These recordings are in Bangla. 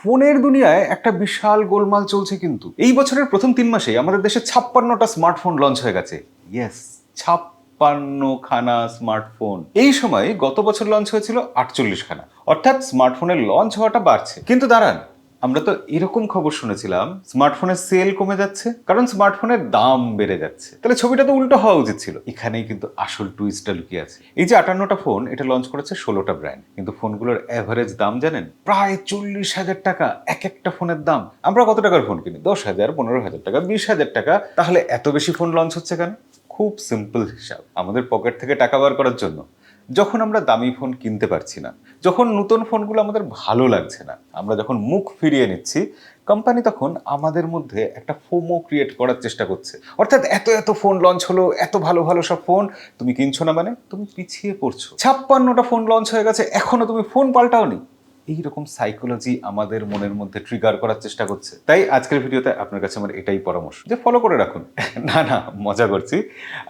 ফোনের দুনিয়ায় একটা বিশাল গোলমাল চলছে কিন্তু এই বছরের প্রথম 3 মাসেই আমাদের দেশে 56টা স্মার্টফোন লঞ্চ হয়ে গেছে। ইয়েস, 56খানা স্মার্টফোন। এই সময় গত বছর লঞ্চ হয়েছিল 48খানা, অর্থাৎ স্মার্টফোনের লঞ্চ হওয়াটা বাড়ছে। কিন্তু দাঁড়ান, আমরা তো এরকম খবর শুনেছিলাম স্মার্টফোনের সেল কমে যাচ্ছে কারণ স্মার্টফোনের দাম বেড়ে যাচ্ছে। তাহলে ছবিটা তো উল্টো হওয়া উচিত ছিল। এখানেই কিন্তু আসল টুইস্টটা লুকিয়ে আছে। এই যে 58টা ফোন, এটা লঞ্চ করেছে 16টা ব্র্যান্ড, কিন্তু ফোনগুলোর অ্যাভারেজ দাম জানেন? প্রায় 40,000 টাকা এক একটা ফোনের দাম। আমরা কত টাকার ফোন কিনি? 10,000, 15,000 টাকা, 20,000 টাকা। তাহলে এত বেশি ফোন লঞ্চ হচ্ছে কেন? খুব সিম্পল হিসাব, আমাদের পকেট থেকে টাকা বার করার জন্য। যখন আমরা দামি ফোন কিনতে পারছি না, যখন নতুন ফোনগুলো আমাদের ভালো লাগছে না, আমরা যখন মুখ ফিরিয়ে নিচ্ছি, কোম্পানি তখন আমাদের মধ্যে একটা ফোমো ক্রিয়েট করার চেষ্টা করছে। অর্থাৎ এত এত ফোন লঞ্চ হলো, এত ভালো ভালো সব ফোন, তুমি কিনছো না মানে তুমি পিছিয়ে পড়ছো। 56টা ফোন লঞ্চ হয়ে গেছে, এখনো তুমি ফোন পাল্টাওনি। এইরকম সাইকোলজি আমাদের মনের মধ্যে ট্রিগার করার চেষ্টা করছে। তাই আজকের ভিডিওতে আপনার কাছে আমার এটাই পরামর্শ যে ফলো করে রাখুন। না না, মজা করছি।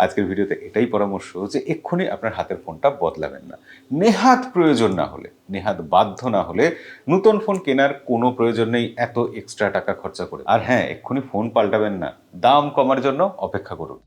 আজকের ভিডিওতে এটাই পরামর্শ যে এক্ষুনি আপনার হাতের ফোনটা বদলাবেন না। নেহাত প্রয়োজন না হলে, নেহাত বাধ্য না হলে নতুন ফোন কেনার কোনো প্রয়োজন নেই এত এক্সট্রা টাকা খরচা করে। আর হ্যাঁ, এক্ষুনি ফোন পাল্টাবেন না, দাম কমার জন্য অপেক্ষা করুন।